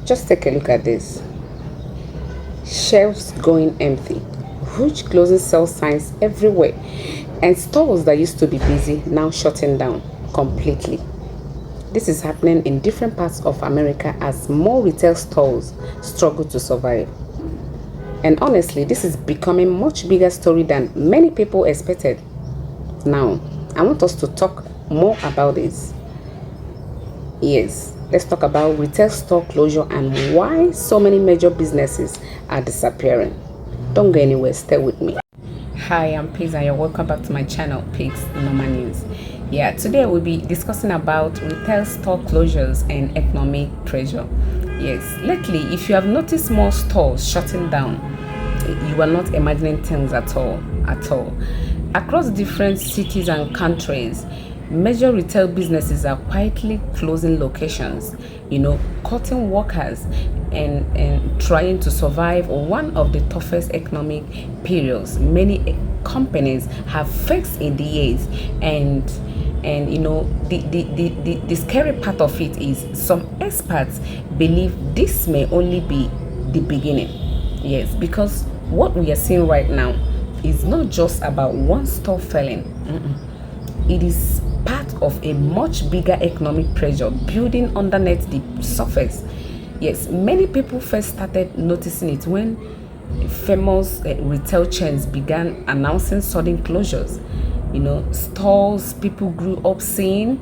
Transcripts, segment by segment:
Just take a look at this. Shelves going empty, huge closing sale signs everywhere, and stores that used to be busy now shutting down completely. This is happening in different parts of America as more retail stores struggle to survive. And honestly, this is becoming much bigger story than many people expected. Now, I want us to talk more about this. Yes, let's talk about retail store closure and why so many major businesses are disappearing. Don't go anywhere, stay with me. Hi, I'm Pigs and you're welcome back to my channel, Pigs Normal News. Yeah, today we'll be discussing about retail store closures and economic pressure. Yes, lately, if you have noticed more stores shutting down, you are not imagining things at all. Across different cities and countries, major retail businesses are quietly closing locations, cutting workers and trying to survive one of the toughest economic periods many companies have faced in the years. The scary part of it is some experts believe this may only be the beginning. Yes, because what we are seeing right now is not just about one store failing. It is part of a much bigger economic pressure building underneath the surface. Yes, many people first started noticing it when famous retail chains began announcing sudden closures. Stores people grew up seeing,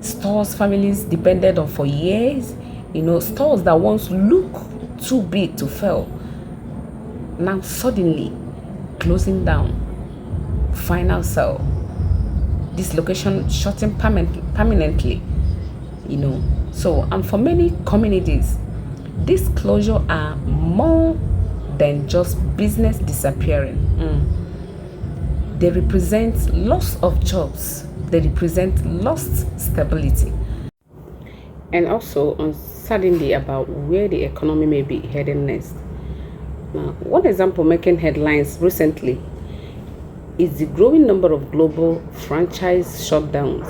stores families depended on for years, stores that once looked too big to fail, now suddenly closing down, final sale, dislocation shutting permanently. And for many communities, these closures are more than just business disappearing. They represent loss of jobs, they represent lost stability, and also uncertainty about where the economy may be heading next. Now, one example making headlines recently is the growing number of global franchise shutdowns,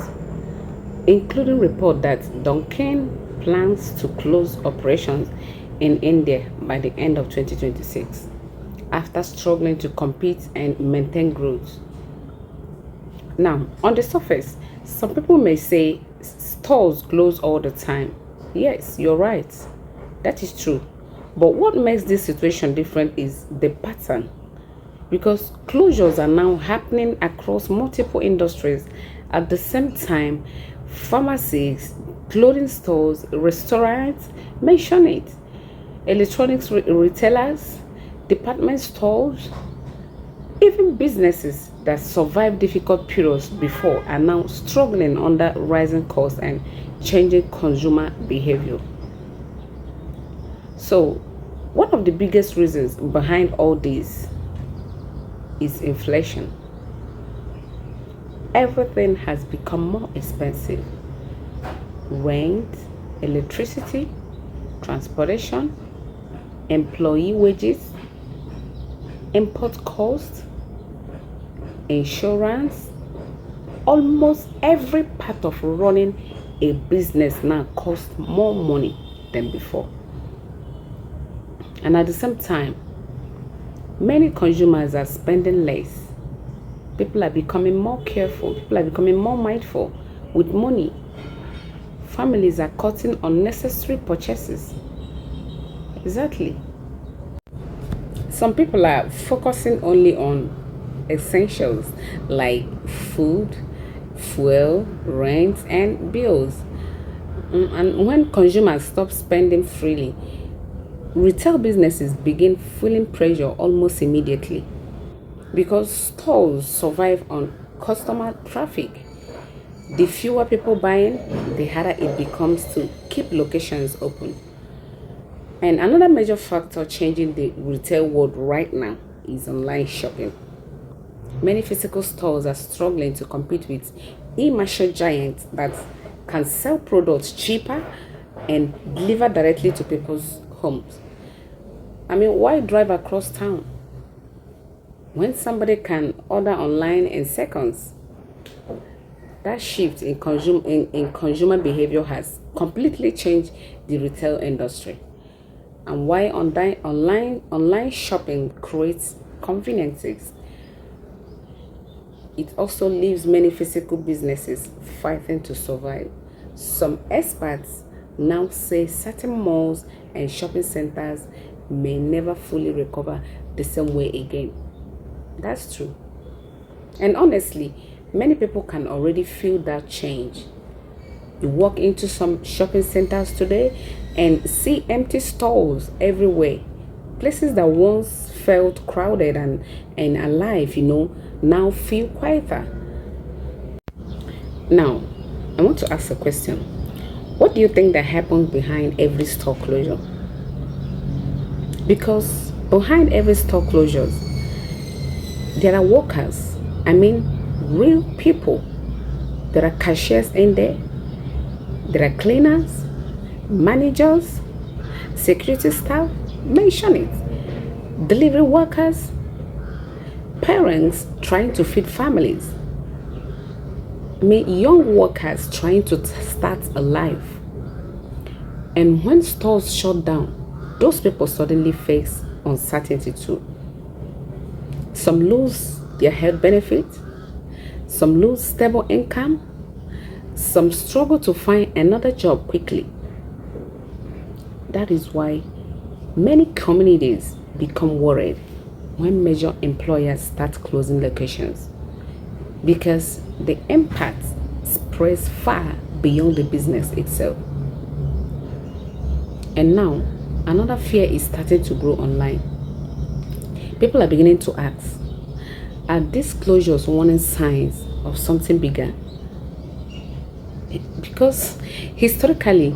including report that Dunkin' plans to close operations in India by the end of 2026 after struggling to compete and maintain growth. Now, on the surface, some people may say stores close all the time. Yes, you're right. That is true. But what makes this situation different is the pattern, because closures are now happening across multiple industries at the same time. Pharmacies, clothing stores, restaurants, mention it, electronics retailers, department stores, even businesses that survived difficult periods before are now struggling under rising costs and changing consumer behavior. So, one of the biggest reasons behind all this is inflation. Everything has become more expensive. Rent, electricity, transportation, employee wages, import costs, insurance, almost every part of running a business now costs more money than before. And at the same time, many consumers are spending less. People are becoming more careful. People are becoming more mindful with money. Families are cutting unnecessary purchases. Exactly. Some people are focusing only on essentials like food, fuel, rent, and bills. And when consumers stop spending freely, retail businesses begin feeling pressure almost immediately, because stores survive on customer traffic. The fewer people buying, the harder it becomes to keep locations open. And another major factor changing the retail world right now is online shopping. Many physical stores are struggling to compete with e-commerce giants that can sell products cheaper and deliver directly to people's homes. Why drive across town when somebody can order online in seconds? That shift in consumer behavior has completely changed the retail industry. and why online shopping creates conveniences. It also leaves many physical businesses fighting to survive. Some experts now say certain malls and shopping centers may never fully recover the same way again. That's true. And honestly, many people can already feel that change. You walk into some shopping centers today and see empty stalls everywhere. Places that once felt crowded and alive, now feel quieter. Now, I want to ask a question. What do you think that happens behind every store closure? Because behind every store closures, there are workers. I mean, real people. There are cashiers in there. There are cleaners, managers, security staff, mention it. Delivery workers, parents trying to feed families. I mean, young workers trying to start a life. And when stores shut down, those people suddenly face uncertainty too. Some lose their health benefits, some lose stable income, some struggle to find another job quickly. That is why many communities become worried when major employers start closing locations, because the impact spreads far beyond the business itself. And now, another fear is starting to grow online. People are beginning to ask, are these closures warning signs of something bigger? Because historically,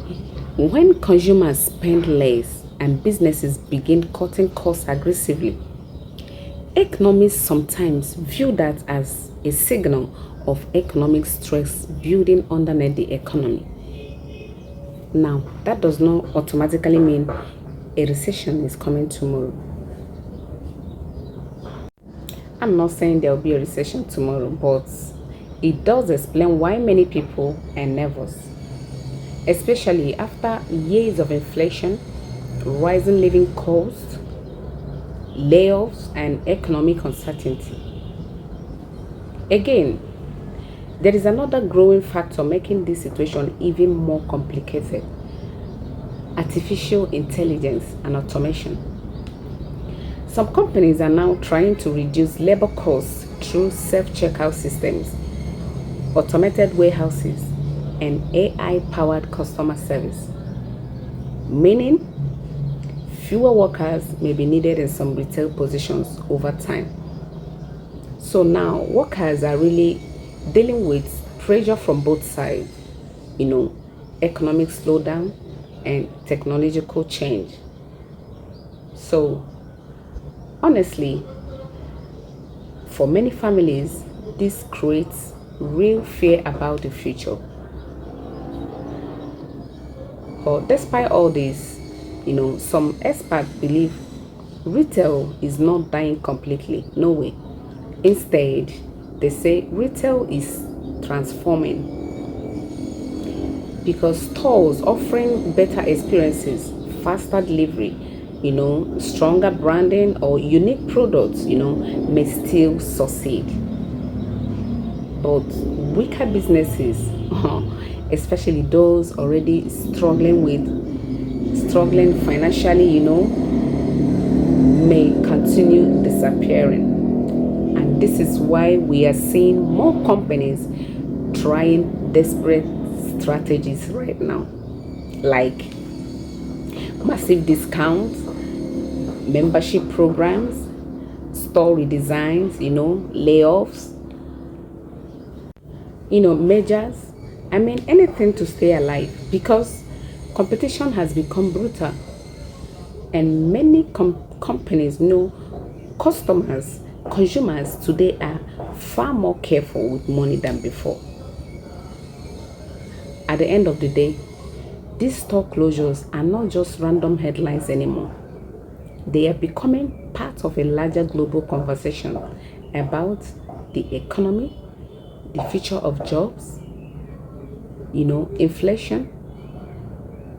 when consumers spend less and businesses begin cutting costs aggressively, economists sometimes view that as a signal of economic stress building underneath the economy. Now, that does not automatically mean a recession is coming tomorrow. I'm not saying there will be a recession tomorrow, but it does explain why many people are nervous, especially after years of inflation, rising living costs, layoffs, and economic uncertainty. Again, there is another growing factor making this situation even more complicated: artificial intelligence and automation. Some companies are now trying to reduce labor costs through self-checkout systems, automated warehouses, and AI-powered customer service, meaning fewer workers may be needed in some retail positions over time. So now workers are really dealing with pressure from both sides, economic slowdown and technological change. So honestly, for many families, this creates real fear about the future. But despite all this, some experts believe retail is not dying completely. No way. Instead, they say retail is transforming because stores offering better experiences, faster delivery, stronger branding or unique products, may still succeed. But weaker businesses, especially those already struggling financially, may continue disappearing. And this is why we are seeing more companies trying desperate strategies right now, like massive discounts, membership programs, store redesigns, layoffs, measures. I mean, anything to stay alive, because competition has become brutal, and many companies know consumers today are far more careful with money than before. At the end of the day, these store closures are not just random headlines anymore. They are becoming part of a larger global conversation about the economy, the future of jobs, inflation,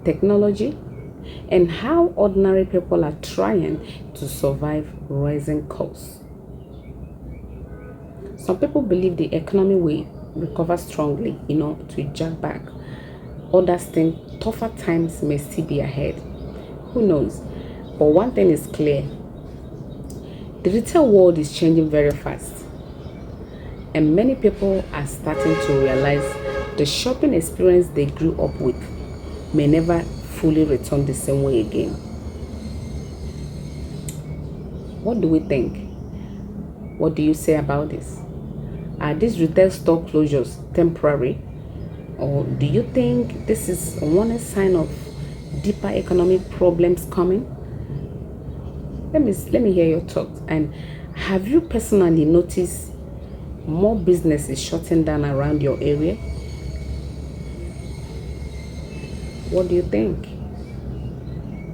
technology, and how ordinary people are trying to survive rising costs. Some people believe the economy will recover strongly, to jump back. Others think tougher times may still be ahead. Who knows? But one thing is clear: the retail world is changing very fast, and many people are starting to realize the shopping experience they grew up with may never fully return the same way again. What do we think? What do you say about this? Are these retail store closures temporary, or do you think this is one sign of deeper economic problems coming? Let me hear your thoughts. And have you personally noticed more businesses shutting down around your area? What do you think?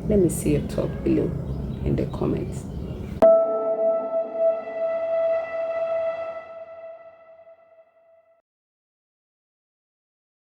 Let me see your thought below in the comments.